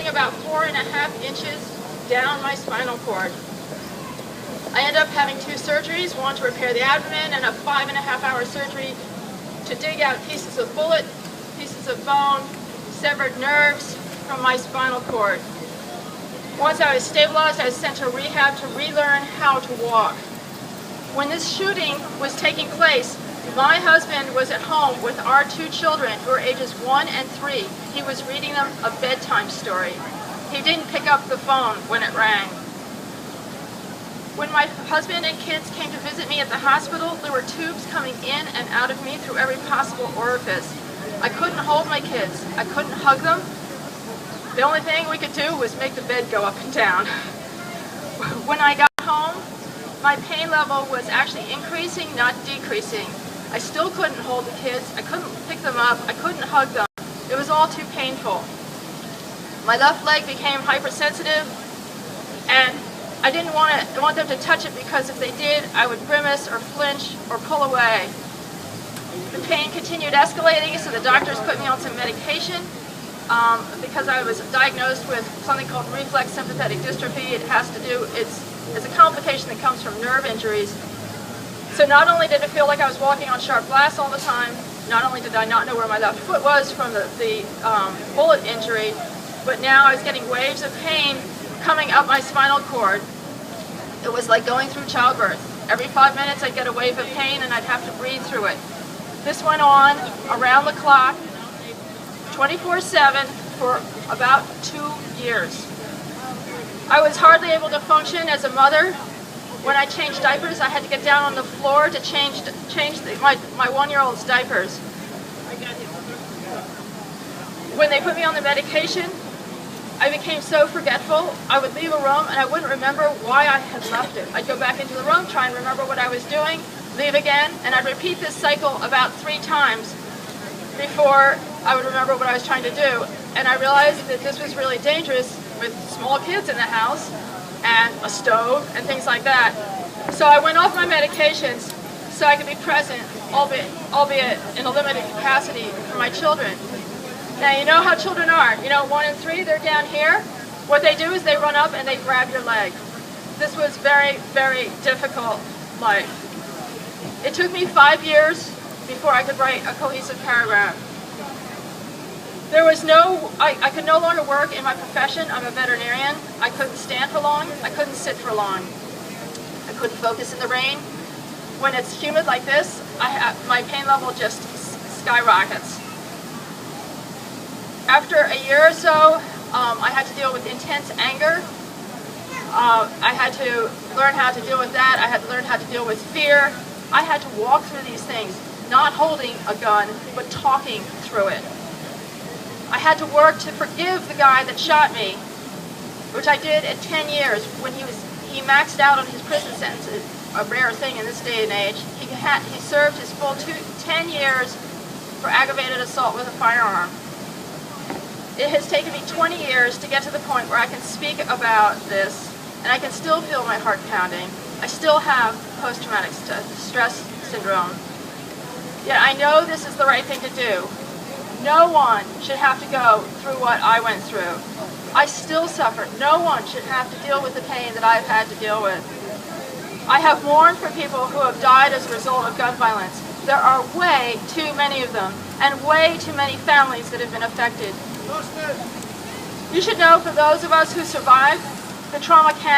shooting about 4.5 inches down my spinal cord. I ended up having 2 surgeries, one to repair the abdomen and a 5.5-hour surgery to dig out pieces of bullet, pieces of bone, severed nerves from my spinal cord. Once I was stabilized, I was sent to rehab to relearn how to walk. When this shooting was taking place, my husband was at home with our 2 children who are ages 1 and 3. He was reading them a bedtime story. He didn't pick up the phone when it rang. When my husband and kids came to visit me at the hospital, there were tubes coming in and out of me through every possible orifice. I couldn't hold my kids. I couldn't hug them. The only thing we could do was make the bed go up and down. When I got home, my pain level was actually increasing, not decreasing. I still couldn't hold the kids. I couldn't pick them up. I couldn't hug them. It was all too painful. My left leg became hypersensitive, and I didn't want them to touch it because if they did, I would grimace or flinch or pull away. The pain continued escalating, so the doctors put me on some medication because I was diagnosed with something called reflex sympathetic dystrophy. It has to do, it's a complication that comes from nerve injuries. So not only did it feel like I was walking on sharp glass all the time, not only did I not know where my left foot was from the bullet injury, but now I was getting waves of pain coming up my spinal cord. It was like going through childbirth. Every 5 minutes I'd get a wave of pain and I'd have to breathe through it. This went on around the clock, 24/7 for about 2 years. I was hardly able to function as a mother. When I changed diapers, I had to get down on the floor to change my 1-year-old's diapers. When they put me on the medication, I became so forgetful. I would leave a room and I wouldn't remember why I had left it. I'd go back into the room, try and remember what I was doing, leave again, and I'd repeat this cycle about 3 times before I would remember what I was trying to do. And I realized that this was really dangerous with small kids in the house and a stove and things like that. So I went off my medications so I could be present, albeit in a limited capacity, for my children. Now, you know how children are. You know, 1 and 3, they're down here. What they do is they run up and they grab your leg. This was very, very difficult life. It took me 5 years before I could write a cohesive paragraph. There was I could no longer work in my profession. I'm a veterinarian. I couldn't stand for long. I couldn't sit for long. I couldn't focus in the rain. When it's humid like this, my pain level just skyrockets. After a year or so, I had to deal with intense anger. I had to learn how to deal with that. I had to learn how to deal with fear. I had to walk through these things, not holding a gun, but talking through it. I had to work to forgive the guy that shot me, which I did at 10 years when he maxed out on his prison sentence, a rare thing in this day and age. He served his full 10 years for aggravated assault with a firearm. It has taken me 20 years to get to the point where I can speak about this, and I can still feel my heart pounding. I still have post-traumatic stress syndrome. Yet I know this is the right thing to do. No one should have to go through what I went through. I still suffer. No one should have to deal with the pain that I've had to deal with. I have mourned for people who have died as a result of gun violence. There are way too many of them, and way too many families that have been affected. You should know, for those of us who survived, the trauma can